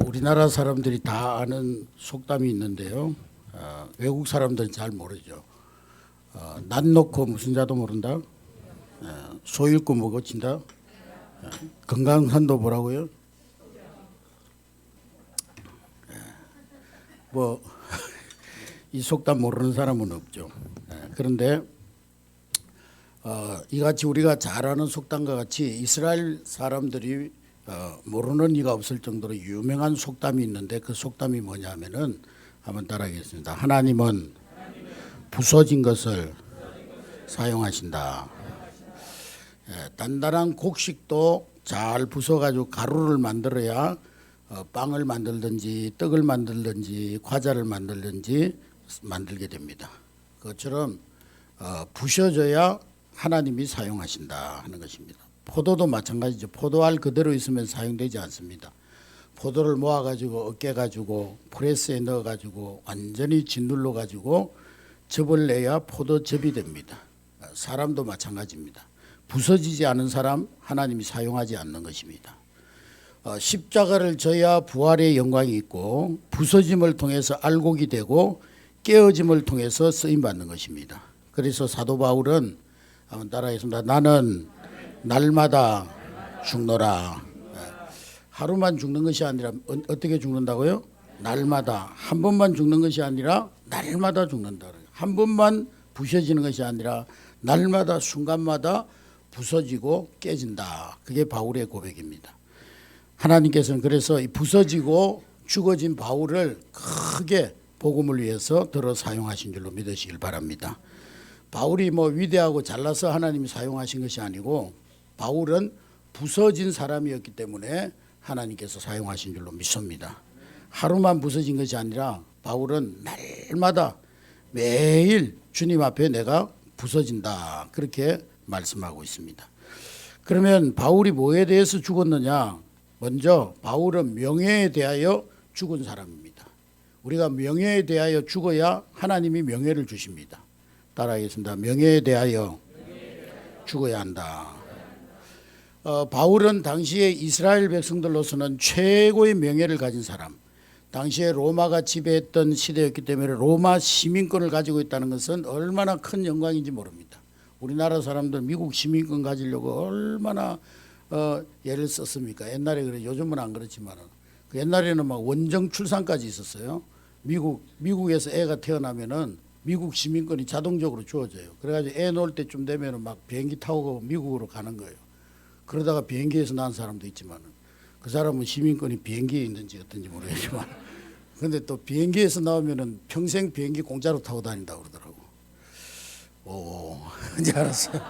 우리나라 사람들이 다 아는 속담이 있는데요. 외국 사람들은 잘 모르죠. 난 놓고 무슨 자도 모른다. 소 잃고 뭐 고친다. 건강산도 뭐라고요? 뭐 이 속담 모르는 사람은 없죠. 그런데 이같이 우리가 잘 아는 속담과 같이 이스라엘 사람들이 모르는 이가 없을 정도로 유명한 속담이 있는데 그 속담이 뭐냐면은 한번 따라하겠습니다. 하나님은 부서진 것을 사용하신다. 단단한 곡식도 잘 부숴가지고 가루를 만들어야 빵을 만들든지 떡을 만들든지 과자를 만들든지 만들게 됩니다. 그것처럼 부셔져야 하나님이 사용하신다 하는 것입니다. 포도도 마찬가지죠. 포도알 그대로 있으면 사용되지 않습니다. 포도를 모아가지고 으깨가지고 프레스에 넣어가지고 완전히 짓눌러가지고 즙을 내야 포도즙이 됩니다. 사람도 마찬가지입니다. 부서지지 않은 사람 하나님이 사용하지 않는 것입니다. 십자가를 져야 부활의 영광이 있고 부서짐을 통해서 알곡이 되고 깨어짐을 통해서 쓰임받는 것입니다. 그래서 사도 바울은 한번 따라하겠습니다. 나는 날마다 죽노라. 하루만 죽는 것이 아니라 어떻게 죽는다고요? 날마다. 한 번만 죽는 것이 아니라 날마다 죽는다. 한 번만 부셔지는 것이 아니라 날마다 순간마다 부서지고 깨진다. 그게 바울의 고백입니다. 하나님께서는 그래서 이 부서지고 죽어진 바울을 크게 복음을 위해서 들어 사용하신 줄로 믿으시길 바랍니다. 바울이 뭐 위대하고 잘나서 하나님이 사용하신 것이 아니고 바울은 부서진 사람이었기 때문에 하나님께서 사용하신 줄로 믿습니다. 하루만 부서진 것이 아니라 바울은 날마다 매일 주님 앞에 내가 부서진다 그렇게 말씀하고 있습니다. 그러면 바울이 뭐에 대해서 죽었느냐? 먼저 바울은 명예에 대하여 죽은 사람입니다. 우리가 명예에 대하여 죽어야 하나님이 명예를 주십니다. 따라하겠습니다. 명예에 대하여 죽어야 한다. 바울은 당시에 이스라엘 백성들로서는 최고의 명예를 가진 사람, 당시에 로마가 지배했던 시대였기 때문에 로마 시민권을 가지고 있다는 것은 얼마나 큰 영광인지 모릅니다. 우리나라 사람들 미국 시민권 가지려고 얼마나 애를 썼습니까? 옛날에 그래, 요즘은 안 그렇지만 그 옛날에는 막 원정 출산까지 있었어요. 미국에서 애가 태어나면은 미국 시민권이 자동적으로 주어져요. 그래가지고 애 놓을 때쯤 되면은 막 비행기 타고 미국으로 가는 거예요. 그러다가 비행기에서 난 사람도 있지만은 그 사람은 시민권이 비행기에 있는지 어떤지 모르겠지만 근데 또 비행기에서 나오면은 평생 비행기 공짜로 타고 다닌다고 그러더라고. 오, 이제 알았어요.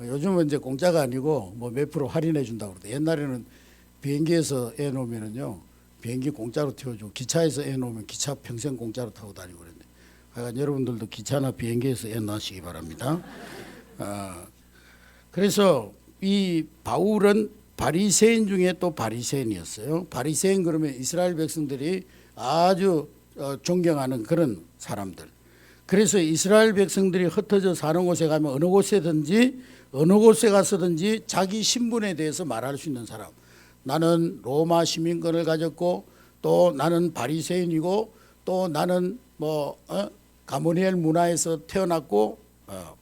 요즘은 이제 공짜가 아니고 뭐 몇 프로 할인해 준다고 그러대. 옛날에는 비행기에서 애 놓으면은요, 비행기 공짜로 태워주고 기차에서 애 놓으면 기차 평생 공짜로 타고 다니고 그랬는데, 하여간 여러분들도 기차나 비행기에서 애 낳으시기 바랍니다. 그래서 이 바울은 바리새인 중에 또 바리새인이었어요. 바리새인 그러면 이스라엘 백성들이 아주 존경하는 그런 사람들. 그래서 이스라엘 백성들이 흩어져 사는 곳에 가면 어느 곳에 가서든지 자기 신분에 대해서 말할 수 있는 사람. 나는 로마 시민권을 가졌고 또 나는 바리새인이고 또 나는 가브리엘 문화에서 태어났고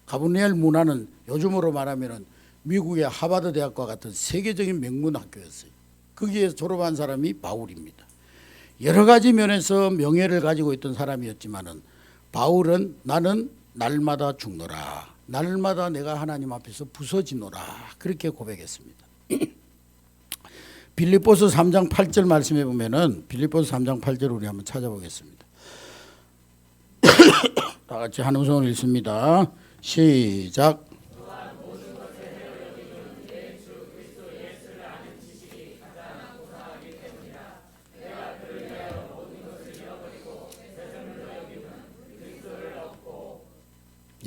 가브리엘 문화는 요즘으로 말하면은 미국의 하버드 대학과 같은 세계적인 명문 학교였어요. 거기에서 졸업한 사람이 바울입니다. 여러 가지 면에서 명예를 가지고 있던 사람이었지만은 바울은 나는 날마다 죽노라. 날마다 내가 하나님 앞에서 부서지노라. 그렇게 고백했습니다. 빌립보서 3장 8절 말씀해 보면은 빌립보서 3장 8절 우리 한번 찾아보겠습니다. 다 같이 한 음성을 읽습니다. 시작.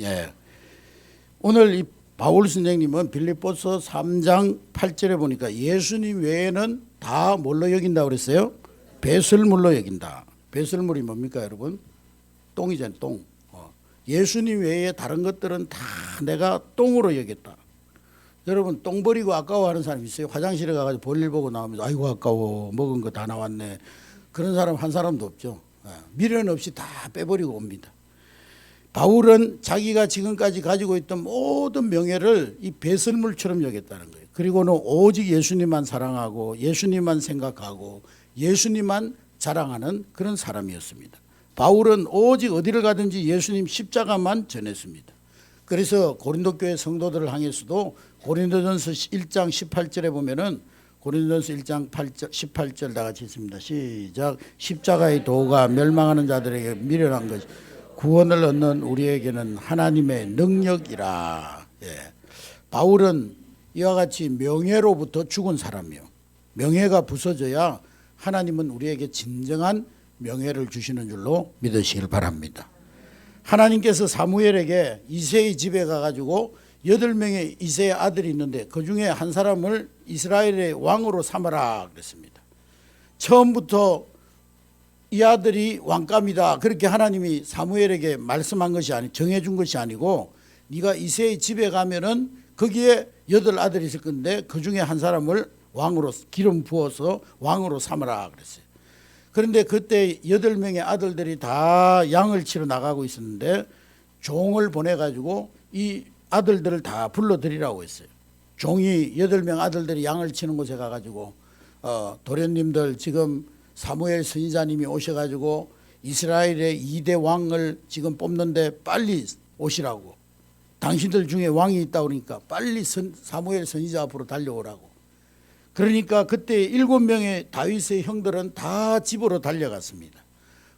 예. 오늘 이 바울 선생님은 빌립보서 3장 8절에 보니까 예수님 외에는 다 뭘로 여긴다고 그랬어요? 배설물로 여긴다. 배설물이 뭡니까 여러분? 똥이잖아요. 똥. 예수님 외에 다른 것들은 다 내가 똥으로 여겼다. 여러분 똥 버리고 아까워하는 사람 있어요? 화장실에 가가지고 볼일 보고 나오면서 아이고 아까워 먹은 거 다 나왔네. 그런 사람 한 사람도 없죠. 미련 없이 다 빼버리고 옵니다. 바울은 자기가 지금까지 가지고 있던 모든 명예를 이 배설물처럼 여겼다는 거예요. 그리고는 오직 예수님만 사랑하고 예수님만 생각하고 예수님만 자랑하는 그런 사람이었습니다. 바울은 오직 어디를 가든지 예수님 십자가만 전했습니다. 그래서 고린도 교회 성도들을 향해서도 고린도전서 1장 18절에 보면은 고린도전서 1장 18절 다 같이 읽습니다. 시작. 십자가의 도가 멸망하는 자들에게 미련한 것이 구원을 얻는 우리에게는 하나님의 능력이라. 예. 바울은 이와 같이 명예로부터 죽은 사람이요. 명예가 부서져야 하나님은 우리에게 진정한 명예를 주시는 줄로 믿으시길 바랍니다. 하나님께서 사무엘에게 이새의 집에 가가지고 8명의 이새의 아들이 있는데 그 중에 한 사람을 이스라엘의 왕으로 삼아라 그랬습니다. 처음부터 이 아들이 왕감이다 그렇게 하나님이 사무엘에게 말씀한 것이 아니 정해준 것이 아니고 네가 이새의 집에 가면은 거기에 8 아들이 있을 건데 그 중에 한 사람을 왕으로 기름 부어서 왕으로 삼아라 그랬어요. 그런데 그때 8명의 아들들이 다 양을 치러 나가고 있었는데 종을 보내가지고 이 아들들을 다 불러들이라고 했어요. 종이 8명 아들들이 양을 치는 곳에 가가지고 도련님들 지금 사무엘 선지자님이 오셔가지고 이스라엘의 2대 왕을 지금 뽑는데 빨리 오시라고. 당신들 중에 왕이 있다 그러니까 빨리 사무엘 선지자 앞으로 달려오라고. 그러니까 그때 7명의 다윗의 형들은 다 집으로 달려갔습니다.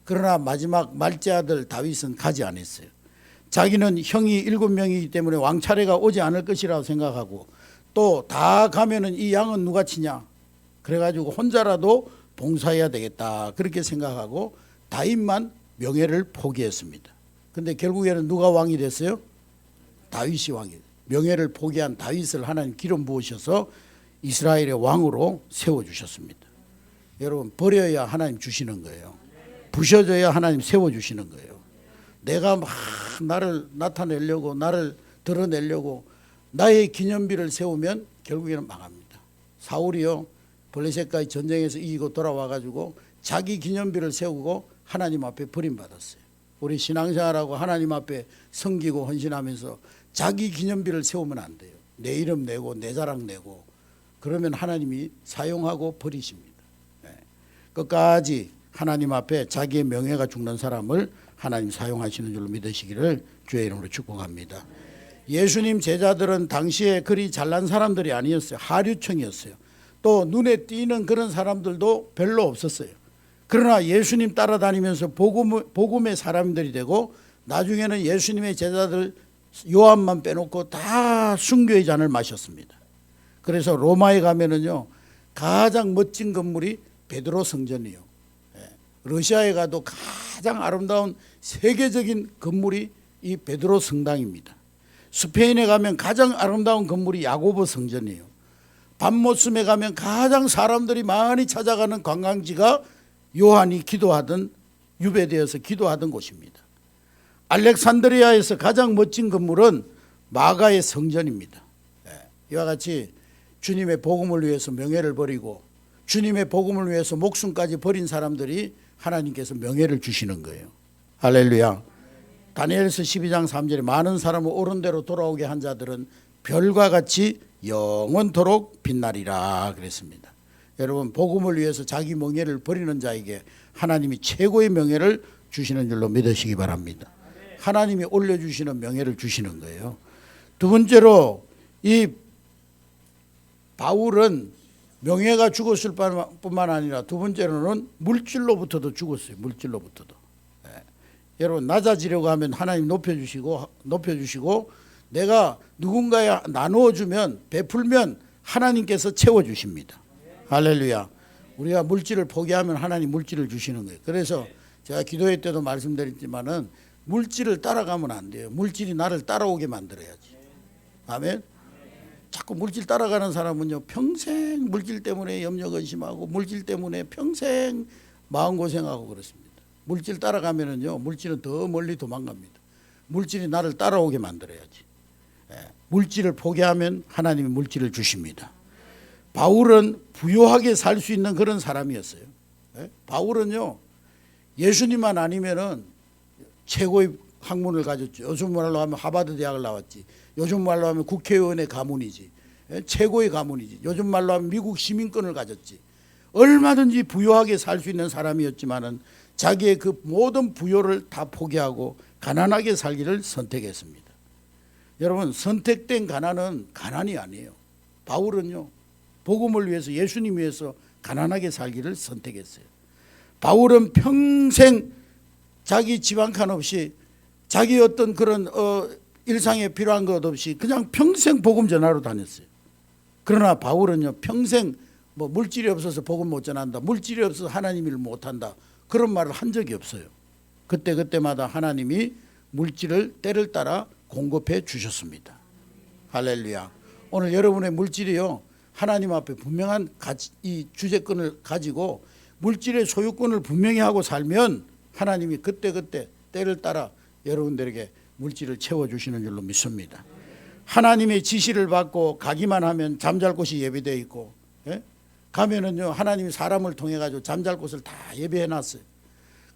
그러나 마지막 말째 아들 다윗은 가지 않았어요. 자기는 형이 7명이기 때문에 왕차례가 오지 않을 것이라고 생각하고 또 다 가면은 이 양은 누가 치냐. 그래가지고 혼자라도 봉사해야 되겠다 그렇게 생각하고 다윗만 명예를 포기했습니다. 근데 결국에는 누가 왕이 됐어요? 다윗이 왕이. 명예를 포기한 다윗을 하나님 기름 부으셔서 이스라엘의 왕으로 세워주셨습니다. 여러분 버려야 하나님 주시는 거예요. 부셔져야 하나님 세워주시는 거예요. 내가 막 나를 나타내려고 나를 드러내려고 나의 기념비를 세우면 결국에는 망합니다. 사울이요 블레셋과의 전쟁에서 이기고 돌아와가지고 자기 기념비를 세우고 하나님 앞에 버림받았어요. 우리 신앙생활하고 하나님 앞에 섬기고 헌신하면서 자기 기념비를 세우면 안 돼요. 내 이름 내고 내 자랑 내고 그러면 하나님이 사용하고 버리십니다. 끝까지 하나님 앞에 자기의 명예가 죽는 사람을 하나님 사용하시는 줄로 믿으시기를 주의 이름으로 축복합니다. 예수님 제자들은 당시에 그리 잘난 사람들이 아니었어요. 하류층이었어요. 또 눈에 띄는 그런 사람들도 별로 없었어요. 그러나 예수님 따라다니면서 복음의 사람들이 되고 나중에는 예수님의 제자들 요한만 빼놓고 다 순교의 잔을 마셨습니다. 그래서 로마에 가면은요 가장 멋진 건물이 베드로 성전이요. 러시아에 가도 가장 아름다운 세계적인 건물이 이 베드로 성당입니다. 스페인에 가면 가장 아름다운 건물이 야고보 성전이에요. 밤모섬에 가면 가장 사람들이 많이 찾아가는 관광지가 요한이 기도하던 유배되어서 기도하던 곳입니다. 알렉산드리아에서 가장 멋진 건물은 마가의 성전입니다. 이와 같이 주님의 복음을 위해서 명예를 버리고 주님의 복음을 위해서 목숨까지 버린 사람들이 하나님께서 명예를 주시는 거예요. 할렐루야. 다니엘서 12장 3절에 많은 사람을 옳은 대로 돌아오게 한 자들은 별과 같이 영원토록 빛나리라 그랬습니다. 여러분 복음을 위해서 자기 명예를 버리는 자에게 하나님이 최고의 명예를 주시는 줄로 믿으시기 바랍니다. 하나님이 올려주시는 명예를 주시는 거예요. 두 번째로 이 바울은 명예가 죽었을 뿐만 아니라 두 번째로는 물질로부터도 죽었어요. 물질로부터도. 여러분 낮아지려고 하면 하나님 높여주시고 내가 누군가에 나누어주면 베풀면 하나님께서 채워주십니다. 할렐루야. 우리가 물질을 포기하면 하나님 물질을 주시는 거예요. 그래서 제가 기도회 때도 말씀드렸지만은 물질을 따라가면 안 돼요. 물질이 나를 따라오게 만들어야지. 아멘. 자꾸 물질 따라가는 사람은요 평생 물질 때문에 염려근심하고 물질 때문에 평생 마음고생하고 그렇습니다. 물질 따라가면은요 물질은 더 멀리 도망갑니다. 물질이 나를 따라오게 만들어야지. 물질을 포기하면 하나님이 물질을 주십니다. 바울은 부유하게 살 수 있는 그런 사람이었어요. 바울은요, 예수님만 아니면은 최고의 학문을 가졌죠. 요즘 말로 하면 하버드 대학을 나왔지. 요즘 말로 하면 국회의원의 가문이지. 최고의 가문이지. 요즘 말로 하면 미국 시민권을 가졌지. 얼마든지 부유하게 살 수 있는 사람이었지만은 자기의 그 모든 부요를 다 포기하고 가난하게 살기를 선택했습니다. 여러분, 선택된 가난은 가난이 아니에요. 바울은요, 복음을 위해서, 예수님 위해서 가난하게 살기를 선택했어요. 바울은 평생 자기 집 한 칸 없이, 자기 어떤 그런 일상에 필요한 것 없이 그냥 평생 복음 전하러 다녔어요. 그러나 바울은요, 평생 뭐 물질이 없어서 복음 못 전한다, 물질이 없어서 하나님 일을 못한다, 그런 말을 한 적이 없어요. 그때마다 하나님이 물질을 때를 따라 공급해 주셨습니다. 할렐루야. 오늘 여러분의 물질이요, 하나님 앞에 분명한 이 주제권을 가지고 물질의 소유권을 분명히 하고 살면 하나님이 그때 때를 따라 여러분들에게 물질을 채워주시는 줄로 믿습니다. 하나님의 지시를 받고 가기만 하면 잠잘 곳이 예비되어 있고, 가면은요, 하나님이 사람을 통해 가지고 잠잘 곳을 다 예비해 놨어요.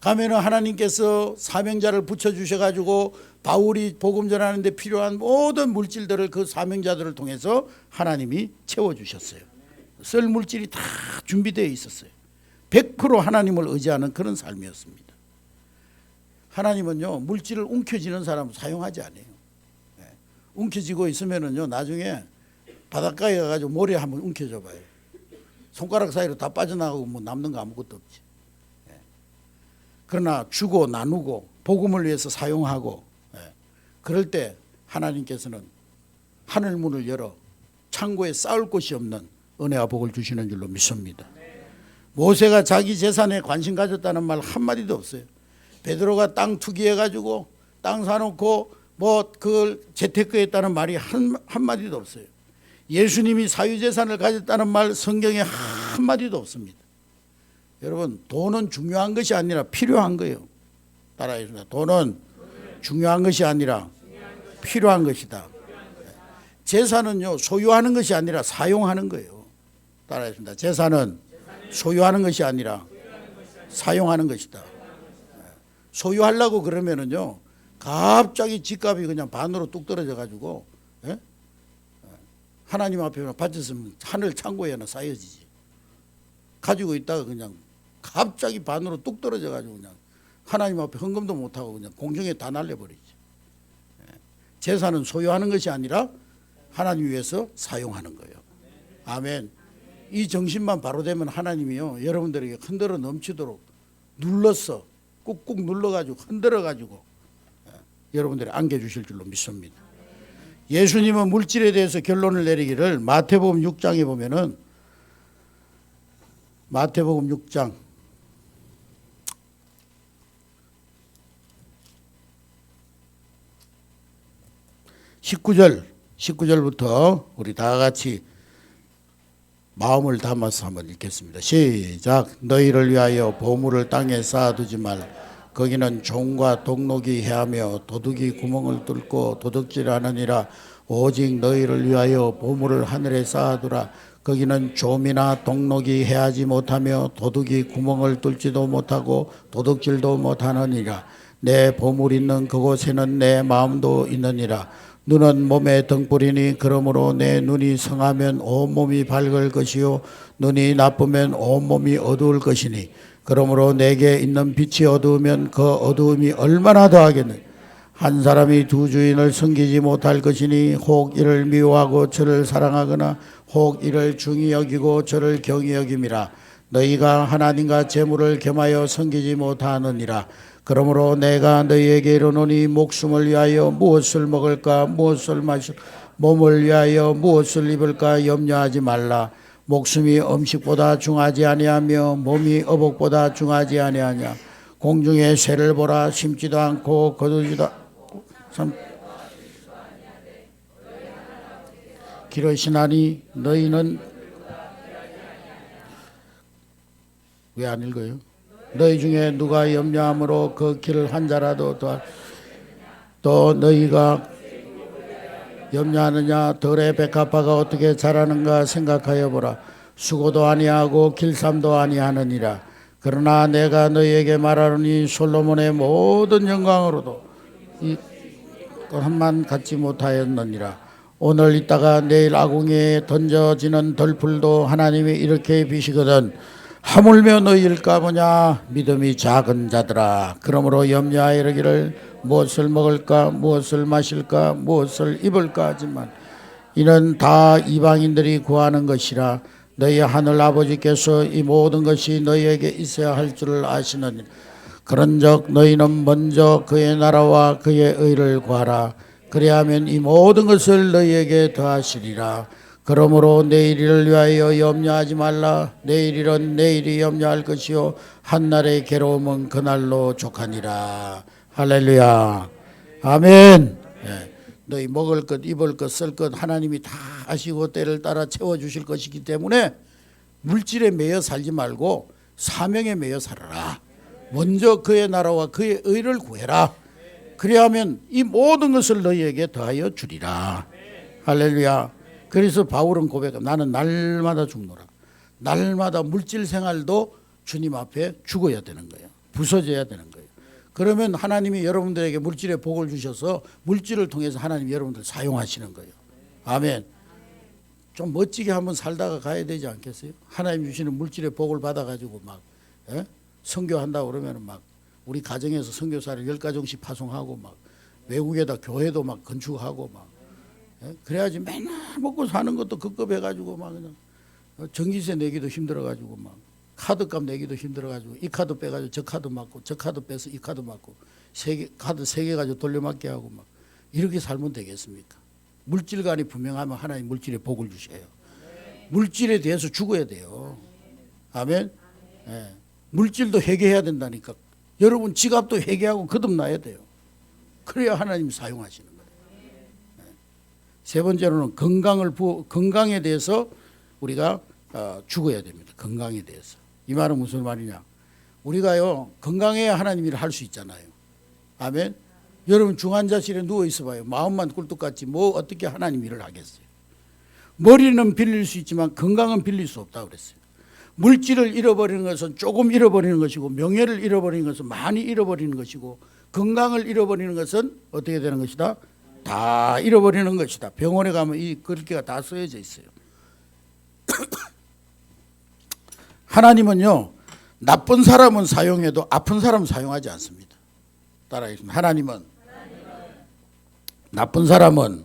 가면은 하나님께서 사명자를 붙여주셔 가지고 바울이 복음 전하는데 필요한 모든 물질들을 그 사명자들을 통해서 하나님이 채워주셨어요. 쓸 물질이 다 준비되어 있었어요. 100% 하나님을 의지하는 그런 삶이었습니다. 하나님은요, 물질을 움켜쥐는 사람은 사용하지 않아요. 움켜쥐고 있으면은요, 나중에 바닷가에 가가지고 모래 한번 움켜줘봐요. 손가락 사이로 다 빠져나가고 뭐 남는 거 아무것도 없지. 그러나 주고 나누고 복음을 위해서 사용하고, 그럴 때 하나님께서는 하늘 문을 열어 창고에 쌓을 곳이 없는 은혜와 복을 주시는 줄로 믿습니다. 모세가 자기 재산에 관심 가졌다는 말 한마디도 없어요. 베드로가 땅 투기해가지고 땅 사놓고 뭐 그걸 재테크했다는 말이 한마디도 없어요. 예수님이 사유재산을 가졌다는 말 성경에 한마디도 없습니다. 여러분, 돈은 중요한 것이 아니라 필요한 거예요. 따라해주세요. 돈은 중요한 것이 아니라 필요한 것이다. 재산은요, 소유하는 것이 아니라 사용하는 거예요. 따라해주세요. 재산은 소유하는 것이 아니라 사용하는 것이다. 소유하려고 그러면은요, 갑자기 집값이 그냥 반으로 뚝 떨어져 가지고, 하나님 앞에 바쳤으면 하늘 창고에 하나 쌓여지지. 가지고 있다가 그냥 갑자기 반으로 뚝 떨어져 가지고 그냥 하나님 앞에 헌금도 못하고 그냥 공중에 다 날려버리지. 재산은 소유하는 것이 아니라 하나님 위해서 사용하는 거예요. 아멘. 이 정신만 바로 되면 하나님이요, 여러분들에게 흔들어 넘치도록 눌러서 꾹꾹 눌러가지고 흔들어가지고 여러분들이 안겨주실 줄로 믿습니다. 예수님은 물질에 대해서 결론을 내리기를 마태복음 6장에 보면은, 마태복음 6장 19절부터 우리 다 같이 마음을 담아서 한번 읽겠습니다. 시작. 너희를 위하여 보물을 땅에 쌓아두지 말라. 거기는 종과 독록이 해하며 도둑이 구멍을 뚫고 도둑질하느니라. 오직 너희를 위하여 보물을 하늘에 쌓아두라. 거기는 좀이나 독록이 해하지 못하며 도둑이 구멍을 뚫지도 못하고 도둑질도 못하느니라. 내 보물 있는 그곳에는 내 마음도 있느니라. 눈은 몸의 등불이니 그러므로 내 눈이 성하면 온몸이 밝을 것이요 눈이 나쁘면 온몸이 어두울 것이니 그러므로 내게 있는 빛이 어두우면 그 어두움이 얼마나 더하겠느냐. 한 사람이 두 주인을 섬기지 못할 것이니 혹 이를 미워하고 저를 사랑하거나 혹 이를 중히 여기고 저를 경히 여김이라. 너희가 하나님과 재물을 겸하여 섬기지 못하느니라. 그러므로 내가 너희에게 이르노니 목숨을 위하여 무엇을 먹을까 무엇을 마실까 몸을 위하여 무엇을 입을까 염려하지 말라. 목숨이 음식보다 중하지 아니하며 몸이 어복보다 중하지 아니하냐. 공중의 새를 보라. 심지도 않고 거두지도 기르시나니 너희는 왜 안 읽어요? 너희 중에 누가 염려함으로 그 길을 한 자라도 또 너희가 염려하느냐? 들의 백합화가 어떻게 자라는가 생각하여 보라. 수고도 아니하고 길쌈도 아니하느니라. 그러나 내가 너희에게 말하노니 솔로몬의 모든 영광으로도 이 한만 갖지 못하였느니라. 오늘 있다가 내일 아궁이에 던져지는 덜풀도 하나님이 이렇게 비시거든. 하물며 너희일까 보냐? 믿음이 작은 자들아. 그러므로 염려하여 이르기를 무엇을 먹을까, 무엇을 마실까, 무엇을 입을까 하지만 이는 다 이방인들이 구하는 것이라. 너희 하늘 아버지께서 이 모든 것이 너희에게 있어야 할 줄을 아시느니라. 그런즉 너희는 먼저 그의 나라와 그의 의를 구하라. 그리하면 이 모든 것을 너희에게 더하시리라. 그러므로 내일을 위하여 염려하지 말라. 내일이란 내일이 염려할 것이요 한날의 괴로움은 그날로 족하니라. 할렐루야. 아멘. 예. 너희 먹을 것, 입을 것, 쓸 것 하나님이 다 아시고 때를 따라 채워주실 것이기 때문에 물질에 매여 살지 말고 사명에 매여 살아라. 먼저 그의 나라와 그의 의를 구해라. 그리하면 이 모든 것을 너희에게 더하여 주리라. 할렐루야. 그래서 바울은 고백합니다. 나는 날마다 죽노라. 날마다 물질 생활도 주님 앞에 죽어야 되는 거예요. 부서져야 되는 거예요. 그러면 하나님이 여러분들에게 물질의 복을 주셔서 물질을 통해서 하나님이 여러분들 사용하시는 거예요. 아멘. 좀 멋지게 한번 살다가 가야 되지 않겠어요? 하나님 주시는 물질의 복을 받아가지고 막 선교한다고 그러면 막 우리 가정에서 선교사를 10가정씩 파송하고 막 외국에다 교회도 막 건축하고 막 그래야지 맨날 먹고 사는 것도 급급해가지고 막 그냥 전기세 내기도 힘들어가지고 막 카드값 내기도 힘들어가지고 이 카드 빼가지고 저 카드 맞고 저 카드 빼서 이 카드 맞고 카드 3개 가지고 돌려막기 하고 막 이렇게 살면 되겠습니까? 물질관이 분명하면 하나님 물질에 복을 주셔요. 물질에 대해서 죽어야 돼요. 아멘. 예. 물질도 회개해야 된다니까. 여러분 지갑도 회개하고 거듭나야 돼요. 그래야 하나님 사용하시는 거예요. 예. 세 번째로는 건강에 대해서 우리가 죽어야 됩니다. 건강에 대해서. 이 말은 무슨 말이냐? 우리가요 건강해야 하나님 일을 할 수 있잖아요. 아멘. 여러분 중환자실에 누워 있어 봐요. 마음만 꿀뚝같이 뭐 어떻게 하나님 일을 하겠어요. 머리는 빌릴 수 있지만 건강은 빌릴 수 없다고 그랬어요. 물질을 잃어버리는 것은 조금 잃어버리는 것이고 명예를 잃어버리는 것은 많이 잃어버리는 것이고 건강을 잃어버리는 것은 어떻게 되는 것이다? 다 잃어버리는 것이다. 병원에 가면 이 글귀가 다 쓰여져 있어요. 하나님은요 나쁜 사람은 사용해도 아픈 사람은 사용하지 않습니다. 따라하겠습니다. 하나님은 나쁜 사람은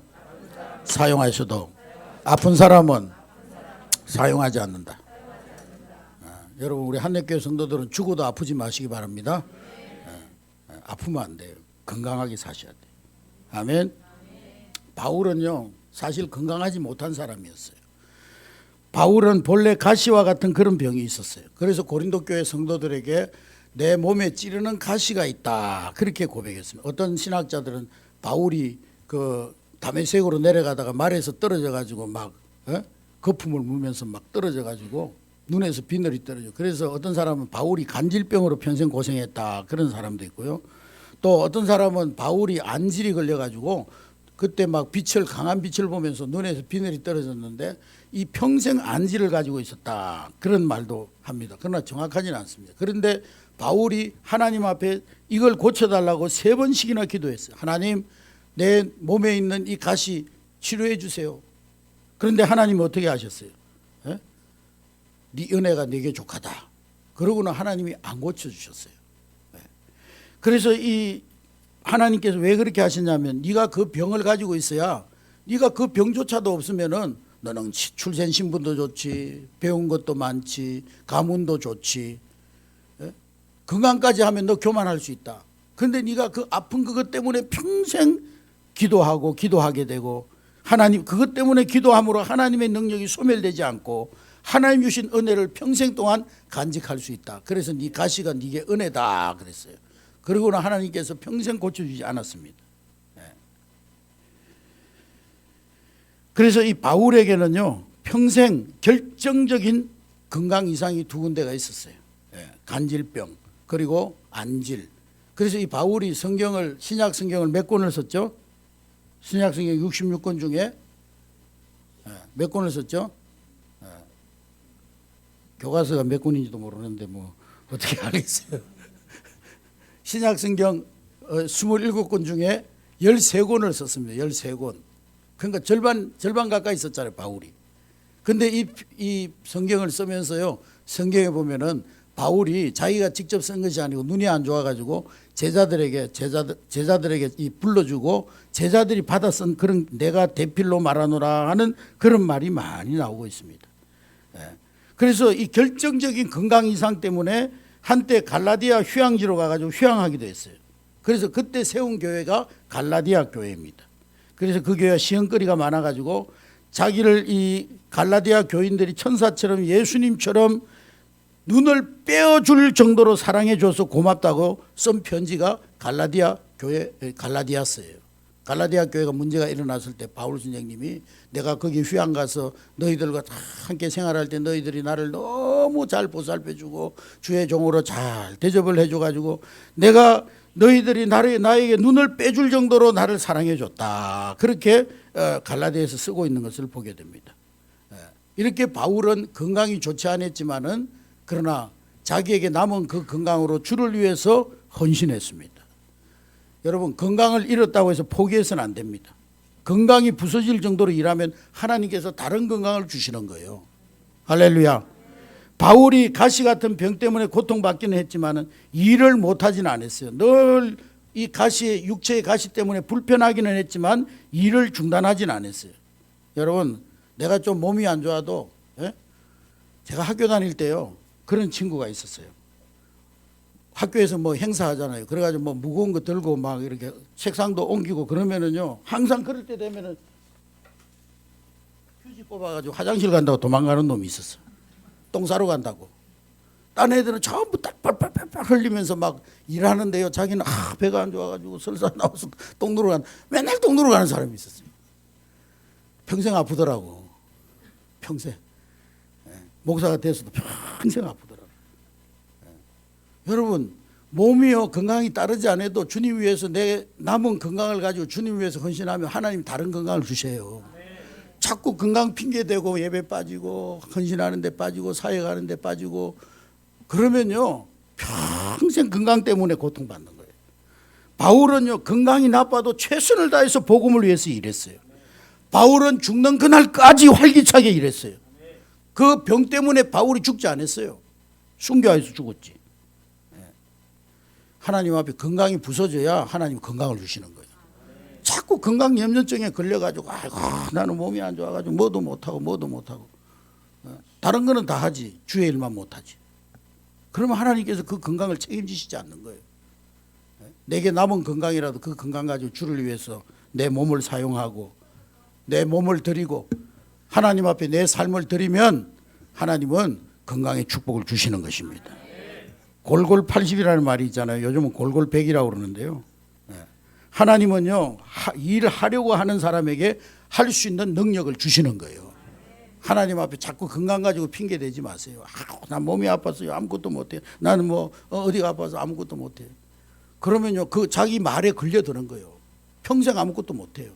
사용하셔도 아픈 사람은 사용하지 않는다. 여러분 우리 한례교회 성도들은 죽어도 아프지 마시기 바랍니다. 아프면 안 돼요. 건강하게 사셔야 돼요. 아멘. 바울은요 사실 건강하지 못한 사람이었어요. 바울은 본래 가시와 같은 그런 병이 있었어요. 그래서 고린도 교회 성도들에게 내 몸에 찌르는 가시가 있다 그렇게 고백했습니다. 어떤 신학자들은 바울이 그 다메섹으로 내려가다가 말에서 떨어져 가지고 막 거품을 물면서 막 떨어져 가지고 눈에서 비늘이 떨어져. 그래서 어떤 사람은 바울이 간질병으로 평생 고생했다 그런 사람도 있고요. 또 어떤 사람은 바울이 안질이 걸려 가지고 그때 막 강한 빛을 보면서 눈에서 비늘이 떨어졌는데 이 평생 안질을 가지고 있었다 그런 말도 합니다. 그러나 정확하지는 않습니다. 그런데 바울이 하나님 앞에 이걸 고쳐달라고 3번씩이나 기도했어요. 하나님 내 몸에 있는 이 가시 치료해 주세요. 그런데 하나님은 어떻게 하셨어요? 네 은혜가 내게 족하다. 그러고는 하나님이 안 고쳐주셨어요. 그래서 이 하나님께서 왜 그렇게 하셨냐면 네가 그 병을 가지고 있어야 네가 그 병조차도 없으면은 너는 출생 신분도 좋지 배운 것도 많지 가문도 좋지 건강까지 하면 너 교만할 수 있다. 그런데 네가 그 아픈 그것 때문에 평생 기도하게 되고 하나님 그것 때문에 기도함으로 하나님의 능력이 소멸되지 않고 하나님 주신 은혜를 평생 동안 간직할 수 있다. 그래서 네 가시가 네게 은혜다 그랬어요. 그러고는 하나님께서 평생 고쳐주지 않았습니다. 그래서 이 바울에게는요 평생 결정적인 건강 이상이 2군데가 있었어요. 간질병 그리고 안질. 그래서 이 바울이 신약 성경을 몇 권을 썼죠? 신약성경 66권 중에 몇 권을 썼죠? 교과서가 몇 권인지도 모르는데 뭐 어떻게 알겠어요. 신약성경 27권 중에 13권을 썼습니다. 13권. 그러니까 절반 가까이 썼잖아요, 바울이. 근데 이 성경을 쓰면서요, 성경에 보면은 바울이 자기가 직접 쓴 것이 아니고 눈이 안 좋아가지고 제자들에게 이 불러주고 제자들이 받아 쓴 그런 내가 대필로 말하노라 하는 그런 말이 많이 나오고 있습니다. 그래서 이 결정적인 건강 이상 때문에 한때 갈라디아 휴양지로 가가지고 휴양하기도 했어요. 그래서 그때 세운 교회가 갈라디아 교회입니다. 그래서 그 교회가 시험거리가 많아가지고 자기를 이 갈라디아 교인들이 천사처럼 예수님처럼 눈을 빼어줄 정도로 사랑해줘서 고맙다고 쓴 편지가 갈라디아 교회 갈라디아서예요. 갈라디아 교회가 문제가 일어났을 때 바울 선생님이 내가 거기 휴양 가서 너희들과 다 함께 생활할 때 너희들이 나를 너무 잘 보살펴주고 주의 종으로 잘 대접을 해줘가지고 내가 너희들이 나에게 눈을 빼줄 정도로 나를 사랑해줬다. 그렇게 갈라디아에서 쓰고 있는 것을 보게 됩니다. 이렇게 바울은 건강이 좋지 않았지만은 그러나 자기에게 남은 그 건강으로 주를 위해서 헌신했습니다. 여러분, 건강을 잃었다고 해서 포기해서는 안 됩니다. 건강이 부서질 정도로 일하면 하나님께서 다른 건강을 주시는 거예요. 할렐루야. 바울이 가시 같은 병 때문에 고통받기는 했지만은 일을 못하지는 않았어요. 늘 이 가시, 육체의 가시 때문에 불편하기는 했지만 일을 중단하지는 않았어요. 여러분, 내가 좀 몸이 안 좋아도 제가 학교 다닐 때요, 그런 친구가 있었어요. 학교에서 뭐 행사하잖아요. 그래가지고 뭐 무거운 거 들고 막 이렇게 책상도 옮기고 그러면은요, 항상 그럴 때 되면은 휴지 뽑아가지고 화장실 간다고 도망가는 놈이 있었어. 똥 싸러 간다고. 딴 애들은 전부 딱 팔팔팔팔 흘리면서 막 일하는데요, 자기는 배가 안 좋아가지고 설사 나와서 똥 누러 맨날 똥 누러 가는 사람이 있었어요. 평생 아프더라고. 평생. 목사가 돼서도 평생 아프더라고요. 여러분, 몸이요 건강이 따르지 않아도 주님 위해서 내 남은 건강을 가지고 주님 위해서 헌신하면 하나님 다른 건강을 주셔요. 자꾸 건강 핑계대고 예배 빠지고 헌신하는 데 빠지고 사회 가는 데 빠지고 그러면요 평생 건강 때문에 고통받는 거예요. 바울은요 건강이 나빠도 최선을 다해서 복음을 위해서 일했어요. 바울은 죽는 그날까지 활기차게 일했어요. 그 병 때문에 바울이 죽지 않았어요. 순교해서 죽었지. 하나님 앞에 건강이 부서져야 하나님 건강을 주시는 거예요. 자꾸 건강 염려증에 걸려가지고 아이고 나는 몸이 안 좋아가지고 뭐도 못하고 다른 거는 다 하지 주의 일만 못하지. 그러면 하나님께서 그 건강을 책임지시지 않는 거예요. 내게 남은 건강이라도 그 건강 가지고 주를 위해서 내 몸을 사용하고 내 몸을 드리고 하나님 앞에 내 삶을 드리면 하나님은 건강의 축복을 주시는 것입니다. 골골 80이라는 말이 있잖아요. 요즘은 골골 100이라고 그러는데요. 하나님은요 일하려고 하는 사람에게 할 수 있는 능력을 주시는 거예요. 하나님 앞에 자꾸 건강 가지고 핑계 대지 마세요. 난 몸이 아파서 아무것도 못해. 나는 뭐 어디가 아파서 아무것도 못해. 그러면요 그 자기 말에 걸려드는 거예요. 평생 아무것도 못해요.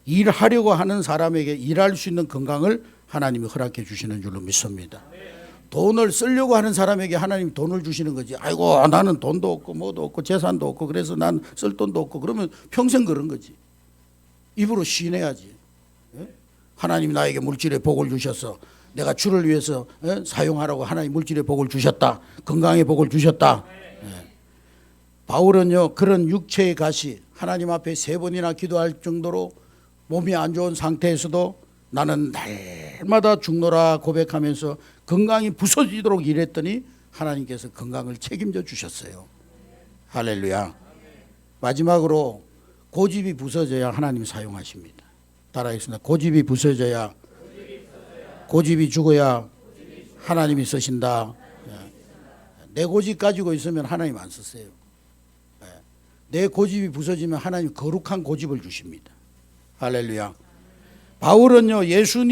일하려고 하는 사람에게 일할 수 있는 건강을 하나님이 허락해 주시는 줄로 믿습니다. 돈을 쓰려고 하는 사람에게 하나님이 돈을 주시는 거지. 아이고 나는 돈도 없고 뭐도 없고 재산도 없고 그래서 난 쓸 돈도 없고 그러면 평생 그런 거지. 입으로 시인해야지. 하나님이 나에게 물질의 복을 주셔서 내가 주를 위해서 사용하라고 하나님 물질의 복을 주셨다. 건강의 복을 주셨다. 바울은요 그런 육체의 가시 하나님 앞에 3번이나 기도할 정도로 몸이 안 좋은 상태에서도 나는 날마다 죽노라 고백하면서 건강이 부서지도록 일했더니 하나님께서 건강을 책임져 주셨어요. 할렐루야. 마지막으로 고집이 부서져야 하나님 사용하십니다. 따라하겠습니다. 고집이 부서져야 고집이 죽어야 하나님이 쓰신다. 내 고집 가지고 있으면 하나님 안 쓰세요. 내 고집이 부서지면 하나님 거룩한 고집을 주십니다. 할렐루야. 바울은요 예수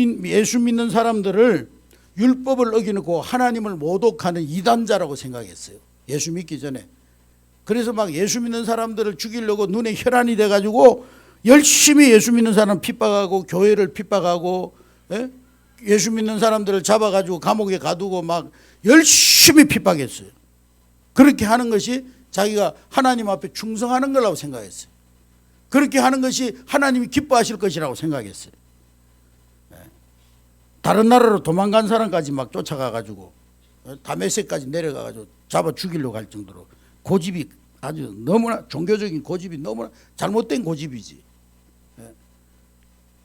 믿는 사람들을 율법을 어기고 하나님을 모독하는 이단자라고 생각했어요. 예수 믿기 전에. 그래서 막 예수 믿는 사람들을 죽이려고 눈에 혈안이 돼가지고 열심히 예수 믿는 사람 핍박하고 교회를 핍박하고, 예? 예수 믿는 사람들을 잡아가지고 감옥에 가두고 막 열심히 핍박했어요. 그렇게 하는 것이 자기가 하나님 앞에 충성하는 거라고 생각했어요. 그렇게 하는 것이 하나님이 기뻐하실 것이라고 생각했어요. 다른 나라로 도망간 사람까지 막 쫓아가가지고 다메섹까지 내려가가지고 잡아 죽이려고 할 정도로 고집이 아주 너무나, 종교적인 고집이 너무나 잘못된 고집이지.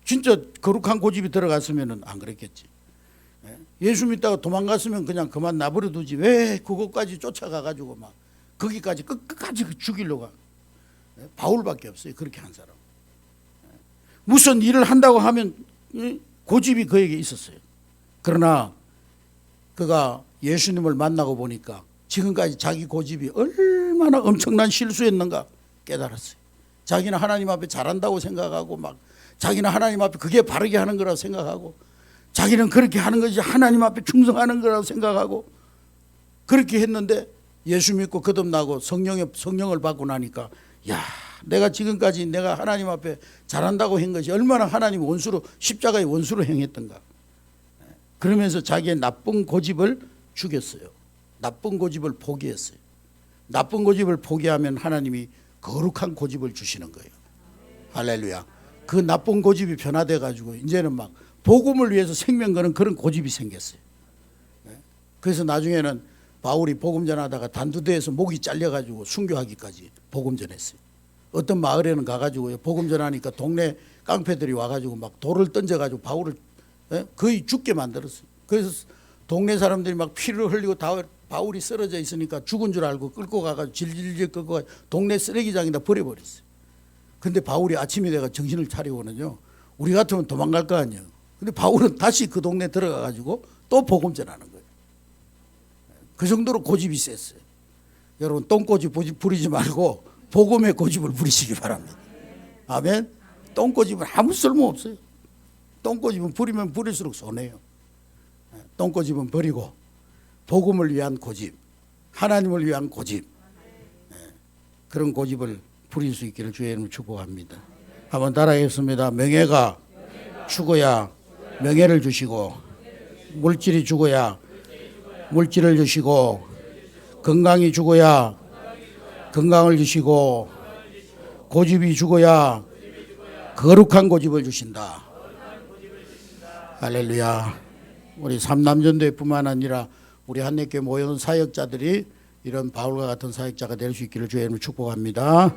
진짜 거룩한 고집이 들어갔으면 안 그랬겠지. 예수 믿다가 도망갔으면 그냥 그만 놔버려 두지. 왜 그것까지 쫓아가가지고 막 거기까지 끝까지 죽이려고. 바울밖에 없어요. 그렇게 한 사람. 무슨 일을 한다고 하면 고집이 그에게 있었어요. 그러나 그가 예수님을 만나고 보니까 지금까지 자기 고집이 얼마나 엄청난 실수였는가 깨달았어요. 자기는 하나님 앞에 잘한다고 생각하고 막 자기는 하나님 앞에 그게 바르게 하는 거라고 생각하고 자기는 그렇게 하는 것이 하나님 앞에 충성하는 거라고 생각하고 그렇게 했는데 예수 믿고 거듭나고 성령을 받고 나니까 야, 내가 지금까지 내가 하나님 앞에 잘한다고 한 것이 얼마나 하나님 원수로 십자가의 원수로 행했던가. 그러면서 자기의 나쁜 고집을 죽였어요. 나쁜 고집을 포기했어요. 나쁜 고집을 포기하면 하나님이 거룩한 고집을 주시는 거예요. 할렐루야. 그 나쁜 고집이 변화돼 가지고 이제는 막 복음을 위해서 생명 거는 그런 고집이 생겼어요. 그래서 나중에는 바울이 복음 전하다가 단두대에서 목이 잘려가지고 순교하기까지 복음 전했어요. 어떤 마을에는 가가지고 복음 전하니까 동네 깡패들이 와가지고 막 돌을 던져가지고 바울을 거의 죽게 만들었어요. 그래서 동네 사람들이 막 피를 흘리고 바울이 쓰러져 있으니까 죽은 줄 알고 끌고 가가지고 질질질 끌고 가 동네 쓰레기장에다 버려버렸어요. 근데 바울이 아침에 내가 정신을 차리고는요, 우리 같으면 도망갈 거 아니에요. 근데 바울은 다시 그 동네 들어가가지고 또 복음 전하는 거예요. 그 정도로 고집이 셌어요. 여러분 똥고집 부리지 말고 복음의 고집을 부리시기 바랍니다. 아멘. 똥고집은 아무 쓸모 없어요. 똥고집은 부리면 부릴수록 손해요. 똥고집은 버리고 복음을 위한 고집, 하나님을 위한 고집, 그런 고집을 부릴 수 있기를 주의 이름으로 축복합니다. 한번 따라하겠습니다. 명예가 죽어야 명예를 주시고, 물질이 죽어야 물질을 주시고, 건강이 죽어야 건강을 주시고, 고집이 죽어야 거룩한 고집을 주신다. 할렐루야. 우리 삼남전도회뿐만 아니라 우리 한내교회 모여온 사역자들이 이런 바울과 같은 사역자가 될 수 있기를 주의 이름으로 축복합니다.